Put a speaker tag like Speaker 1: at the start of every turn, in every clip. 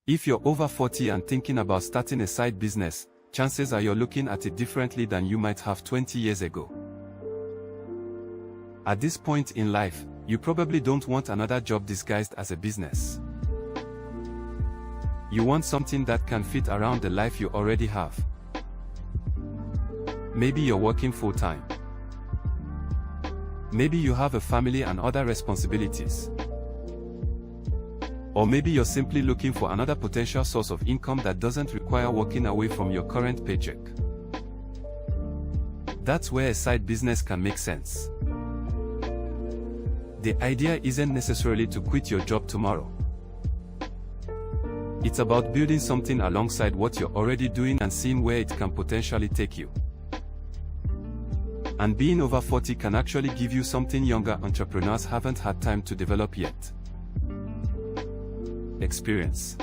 Speaker 1: If you're over 40 and thinking about starting a side business, chances are you're looking at it differently than you might have 20 years ago. At this point in life, you probably don't want another job disguised as a business. You want something that can fit around the life you already have. Maybe you're working full-time. Maybe you have a family and other responsibilities. Or maybe you're simply looking for another potential source of income that doesn't require walking away from your current paycheck. That's where a side business can make sense. The idea isn't necessarily to quit your job tomorrow. It's about building something alongside what you're already doing and seeing where it can potentially take you. And being over 40 can actually give you something younger entrepreneurs haven't had time to develop yet. Experience.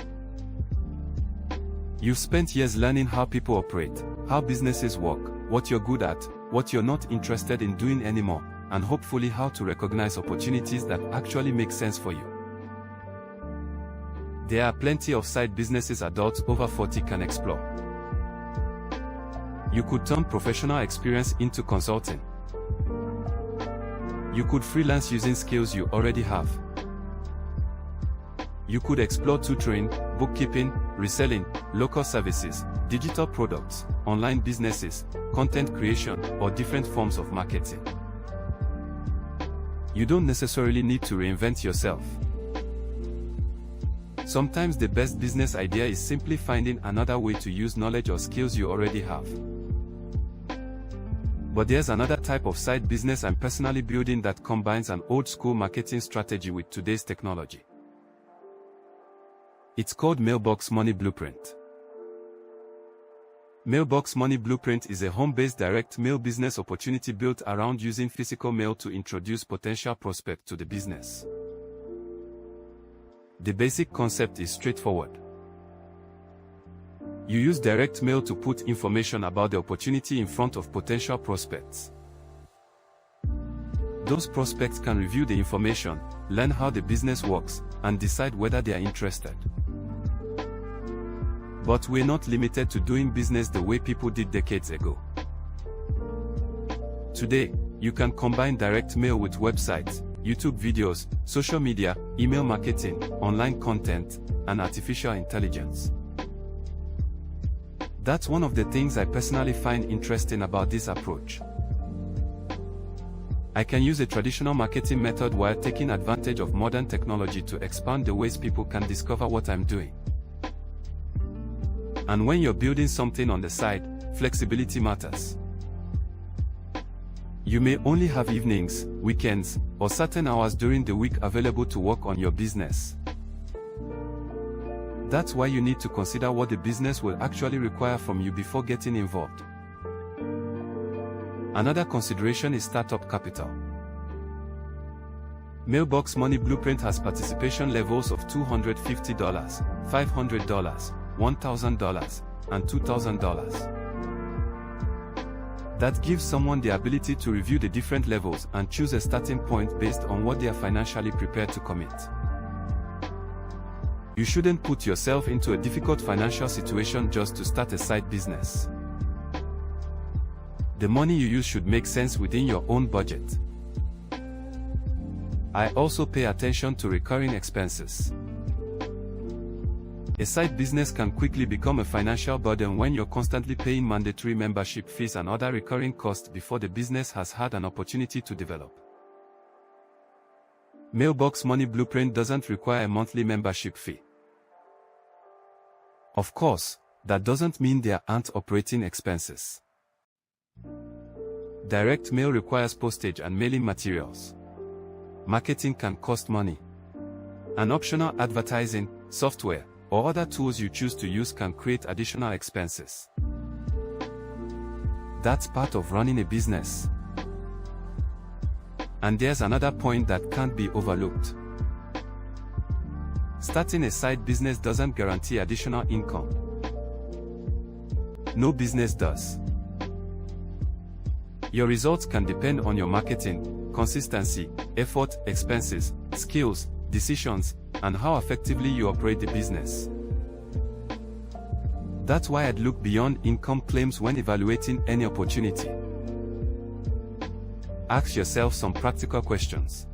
Speaker 1: You've spent years learning how people operate, how businesses work, what you're good at, what you're not interested in doing anymore, and hopefully how to recognize opportunities that actually make sense for you. There are plenty of side businesses adults over 40 can explore. You could turn professional experience into consulting. You could freelance using skills you already have. You could explore tutoring, bookkeeping, reselling, local services, digital products, online businesses, content creation, or different forms of marketing. You don't necessarily need to reinvent yourself. Sometimes the best business idea is simply finding another way to use knowledge or skills you already have. But there's another type of side business I'm personally building that combines an old-school marketing strategy with today's technology. It's called Mailbox Money Blueprint. Mailbox Money Blueprint is a home-based direct mail business opportunity built around using physical mail to introduce potential prospects to the business. The basic concept is straightforward. You use direct mail to put information about the opportunity in front of potential prospects. Those prospects can review the information, learn how the business works, and decide whether they are interested. But we're not limited to doing business the way people did decades ago. Today, you can combine direct mail with websites, YouTube videos, social media, email marketing, online content, and artificial intelligence. That's one of the things I personally find interesting about this approach. I can use a traditional marketing method while taking advantage of modern technology to expand the ways people can discover what I'm doing. And when you're building something on the side, flexibility matters. You may only have evenings, weekends, or certain hours during the week available to work on your business. That's why you need to consider what the business will actually require from you before getting involved. Another consideration is startup capital. Mailbox Money Blueprint has participation levels of $250, $500, $1,000, and $2,000. That gives someone the ability to review the different levels and choose a starting point based on what they are financially prepared to commit. You shouldn't put yourself into a difficult financial situation just to start a side business. The money you use should make sense within your own budget. I also pay attention to recurring expenses. A side business can quickly become a financial burden when you're constantly paying mandatory membership fees and other recurring costs before the business has had an opportunity to develop. Mailbox Money Blueprint doesn't require a monthly membership fee. Of course, that doesn't mean there aren't operating expenses. Direct mail requires postage and mailing materials. Marketing can cost money. And optional advertising, software, or other tools you choose to use can create additional expenses. That's part of running a business. And there's another point that can't be overlooked. Starting a side business doesn't guarantee additional income. No business does. Your results can depend on your marketing, consistency, effort, expenses, skills, decisions, and how effectively you operate the business. That's why I'd look beyond income claims when evaluating any opportunity. Ask yourself some practical questions.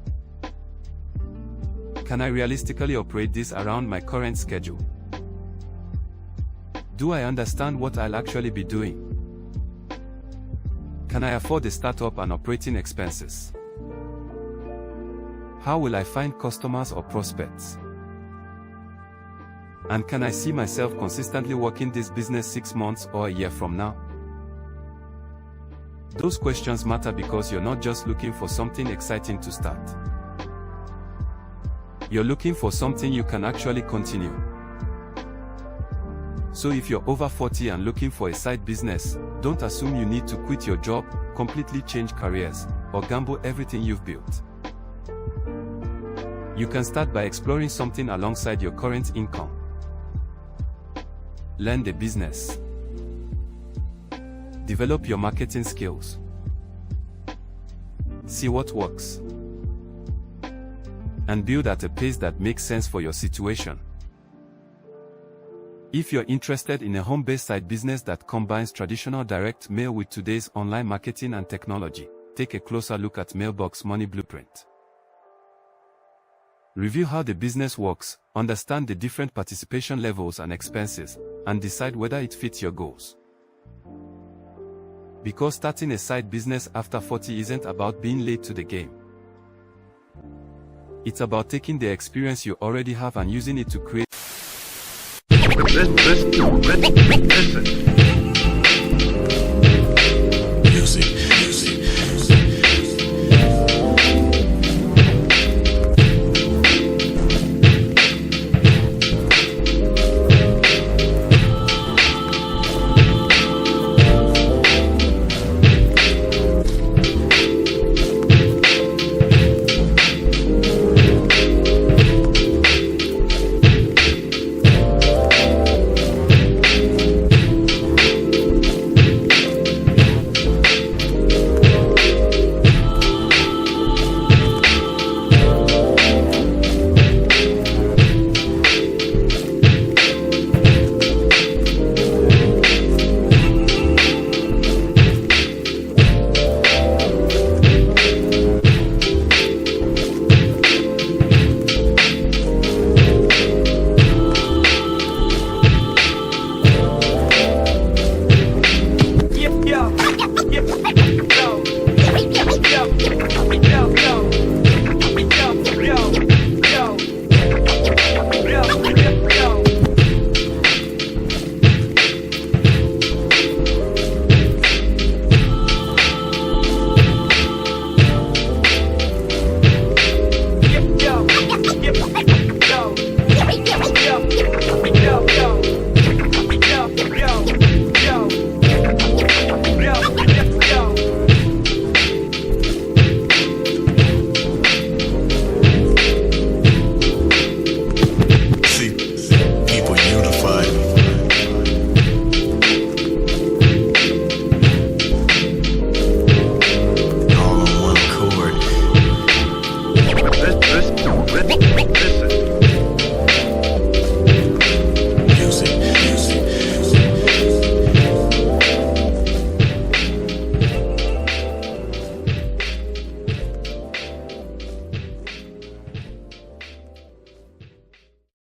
Speaker 1: Can I realistically operate this around my current schedule? Do I understand what I'll actually be doing? Can I afford the startup and operating expenses? How will I find customers or prospects? And can I see myself consistently working this business 6 months or a year from now? Those questions matter because you're not just looking for something exciting to start. You're looking for something you can actually continue. So if you're over 40 and looking for a side business, don't assume you need to quit your job, completely change careers, or gamble everything you've built. You can start by exploring something alongside your current income. Learn the business. Develop your marketing skills. See what works. And build at a pace that makes sense for your situation. If you're interested in a home-based side business that combines traditional direct mail with today's online marketing and technology, take a closer look at Mailbox Money Blueprint. Review how the business works, understand the different participation levels and expenses, and decide whether it fits your goals. Because starting a side business after 40 isn't about being late to the game. It's about taking the experience you already have and using it to create